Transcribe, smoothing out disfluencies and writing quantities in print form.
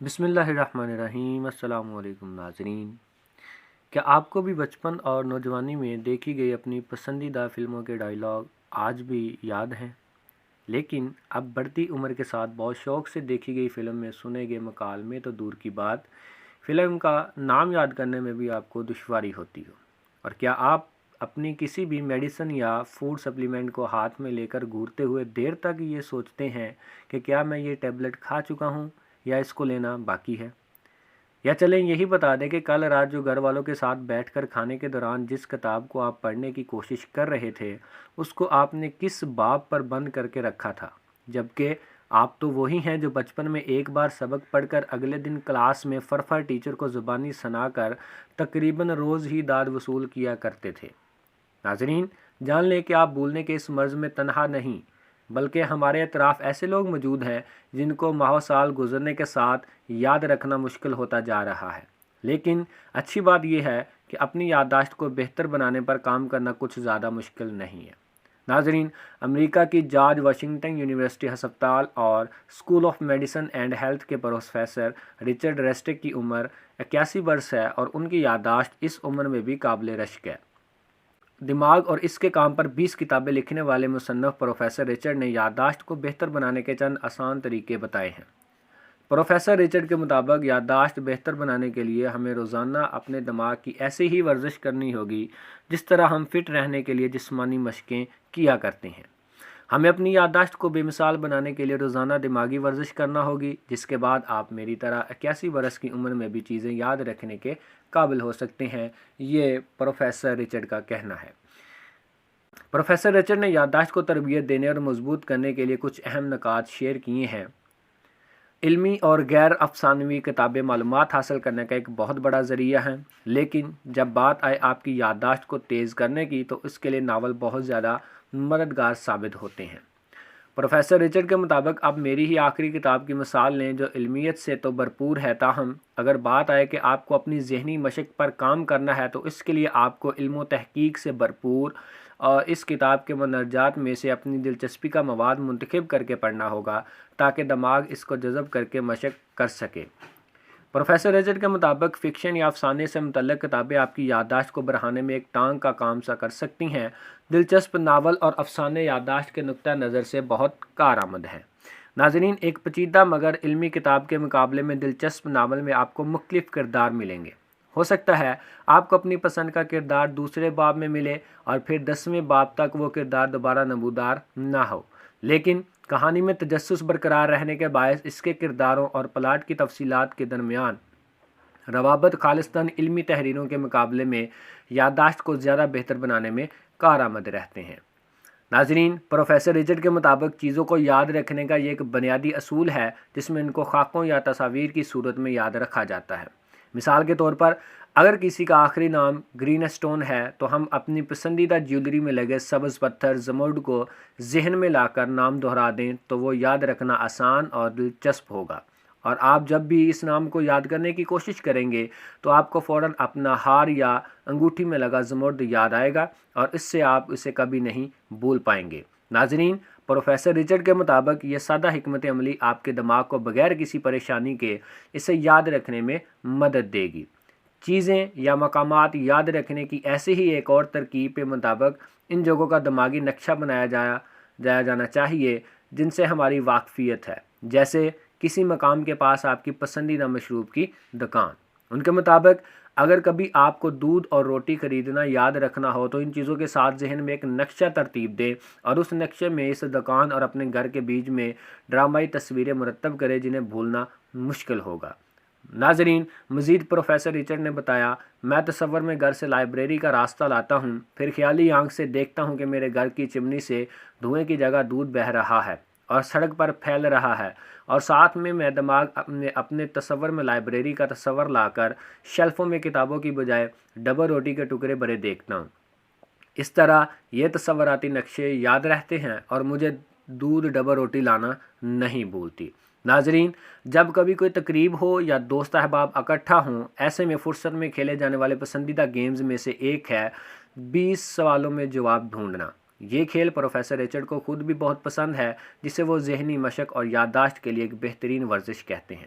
بسم اللہ الرحمن الرحیم۔ السلام علیکم ناظرین، کیا آپ کو بھی بچپن اور نوجوانی میں دیکھی گئی اپنی پسندیدہ فلموں کے ڈائیلاگ آج بھی یاد ہیں؟ لیکن اب بڑھتی عمر کے ساتھ بہت شوق سے دیکھی گئی فلم میں سنے گئے مکالمے تو دور کی بات، فلم کا نام یاد کرنے میں بھی آپ کو دشواری ہوتی ہو۔ اور کیا آپ اپنی کسی بھی میڈیسن یا فوڈ سپلیمنٹ کو ہاتھ میں لے کر گھورتے ہوئے دیر تک یہ سوچتے ہیں کہ کیا میں یہ ٹیبلٹ کھا چکا ہوں یا اس کو لینا باقی ہے؟ یا چلیں یہی بتا دیں کہ کل رات جو گھر والوں کے ساتھ بیٹھ کر کھانے کے دوران جس کتاب کو آپ پڑھنے کی کوشش کر رہے تھے اس کو آپ نے کس باب پر بند کر کے رکھا تھا، جبکہ آپ تو وہی ہیں جو بچپن میں ایک بار سبق پڑھ کر اگلے دن کلاس میں فرفر ٹیچر کو زبانی سنا کر تقریباً روز ہی داد وصول کیا کرتے تھے۔ ناظرین، جان لیں کہ آپ بھولنے کے اس مرض میں تنہا نہیں، بلکہ ہمارے اطراف ایسے لوگ موجود ہیں جن کو ماہ سال گزرنے کے ساتھ یاد رکھنا مشکل ہوتا جا رہا ہے۔ لیکن اچھی بات یہ ہے کہ اپنی یادداشت کو بہتر بنانے پر کام کرنا کچھ زیادہ مشکل نہیں ہے۔ ناظرین، امریکہ کی جارج واشنگٹن یونیورسٹی ہسپتال اور school of medicine and health کے پروفیسر رچرڈ ریسٹک کی عمر 81 برس ہے اور ان کی یادداشت اس عمر میں بھی قابل رشک ہے۔ دماغ اور اس کے کام پر 20 کتابیں لکھنے والے مصنف پروفیسر رچرڈ نے یادداشت کو بہتر بنانے کے چند آسان طریقے بتائے ہیں۔ پروفیسر رچرڈ کے مطابق یادداشت بہتر بنانے کے لیے ہمیں روزانہ اپنے دماغ کی ایسی ہی ورزش کرنی ہوگی جس طرح ہم فٹ رہنے کے لیے جسمانی مشقیں کیا کرتے ہیں۔ ہمیں اپنی یادداشت کو بے مثال بنانے کے لیے روزانہ دماغی ورزش کرنا ہوگی، جس کے بعد آپ میری طرح 81 برس کی عمر میں بھی چیزیں یاد رکھنے کے قابل ہو سکتے ہیں، یہ پروفیسر رچرڈ کا کہنا ہے۔ پروفیسر رچرڈ نے یادداشت کو تربیت دینے اور مضبوط کرنے کے لیے کچھ اہم نکات شیئر کیے ہیں۔ علمی اور غیر افسانوی کتابیں معلومات حاصل کرنے کا ایک بہت بڑا ذریعہ ہیں، لیکن جب بات آئے آپ کی یادداشت کو تیز کرنے کی تو اس کے لیے ناول بہت زیادہ مددگار ثابت ہوتے ہیں۔ پروفیسر رچرڈ کے مطابق اب میری ہی آخری کتاب کی مثال لیں جو علمیت سے تو بھرپور ہے، تاہم اگر بات آئے کہ آپ کو اپنی ذہنی مشق پر کام کرنا ہے تو اس کے لیے آپ کو علم و تحقیق سے بھرپور اور اس کتاب کے مندرجات میں سے اپنی دلچسپی کا مواد منتخب کر کے پڑھنا ہوگا تاکہ دماغ اس کو جذب کر کے مشق کر سکے۔ پروفیسر رچرڈ کے مطابق فکشن یا افسانے سے متعلق کتابیں آپ کی یادداشت کو بڑھانے میں ایک ٹانگ کا کام سا کر سکتی ہیں۔ دلچسپ ناول اور افسانے یادداشت کے نقطہ نظر سے بہت کارآمد ہیں۔ ناظرین، ایک پیچیدہ مگر علمی کتاب کے مقابلے میں دلچسپ ناول میں آپ کو مختلف کردار ملیں گے۔ ہو سکتا ہے آپ کو اپنی پسند کا کردار دوسرے باب میں ملے اور پھر 10ویں باب تک وہ کردار دوبارہ نمودار نہ ہو، لیکن کہانی میں تجسس برقرار رہنے کے باعث اس کے کرداروں اور پلاٹ کی تفصیلات کے درمیان روابط خالصتاً علمی تحریروں کے مقابلے میں یادداشت کو زیادہ بہتر بنانے میں کارآمد رہتے ہیں۔ ناظرین، پروفیسر رچرڈ کے مطابق چیزوں کو یاد رکھنے کا یہ ایک بنیادی اصول ہے جس میں ان کو خاکوں یا تصاویر کی صورت میں یاد رکھا جاتا ہے۔ مثال کے طور پر اگر کسی کا آخری نام گرین اسٹون ہے تو ہم اپنی پسندیدہ جیولری میں لگے سبز پتھر زمرد کو ذہن میں لا کر نام دہرا دیں تو وہ یاد رکھنا آسان اور دلچسپ ہوگا، اور آپ جب بھی اس نام کو یاد کرنے کی کوشش کریں گے تو آپ کو فوراً اپنا ہار یا انگوٹھی میں لگا زمرد یاد آئے گا اور اس سے آپ اسے کبھی نہیں بھول پائیں گے۔ ناظرین، پروفیسر رچرڈ کے مطابق یہ سادہ حکمت عملی آپ کے دماغ کو بغیر کسی پریشانی کے اسے یاد رکھنے میں مدد دے گی۔ چیزیں یا مقامات یاد رکھنے کی ایسی ہی ایک اور ترکیب کے مطابق ان جگہوں کا دماغی نقشہ بنایا جانا چاہیے جن سے ہماری واقفیت ہے، جیسے کسی مقام کے پاس آپ کی پسندیدہ مشروب کی دکان۔ ان کے مطابق اگر کبھی آپ کو دودھ اور روٹی خریدنا یاد رکھنا ہو تو ان چیزوں کے ساتھ ذہن میں ایک نقشہ ترتیب دیں اور اس نقشے میں اس دکان اور اپنے گھر کے بیچ میں ڈرامائی تصویریں مرتب کریں جنہیں بھولنا مشکل ہوگا۔ ناظرین، مزید پروفیسر رچرڈ نے بتایا، میں تصور میں گھر سے لائبریری کا راستہ لاتا ہوں، پھر خیالی آنکھ سے دیکھتا ہوں کہ میرے گھر کی چمنی سے دھوئیں کی جگہ دودھ بہہ رہا ہے اور سڑک پر پھیل رہا ہے، اور ساتھ میں دماغ اپنے تصور میں لائبریری کا تصور لا کر شیلفوں میں کتابوں کی بجائے ڈبل روٹی کے ٹکڑے بھرے دیکھتا ہوں۔ اس طرح یہ تصوراتی نقشے یاد رہتے ہیں اور مجھے دودھ ڈبل روٹی لانا نہیں بھولتی۔ ناظرین، جب کبھی کوئی تقریب ہو یا دوست احباب اکٹھا ہوں، ایسے میں فرصت میں کھیلے جانے والے پسندیدہ گیمز میں سے ایک ہے 20 سوالوں میں جواب ڈھونڈنا۔ یہ کھیل پروفیسر رچرڈ کو خود بھی بہت پسند ہے، جسے وہ ذہنی مشق اور یادداشت کے لیے ایک بہترین ورزش کہتے ہیں۔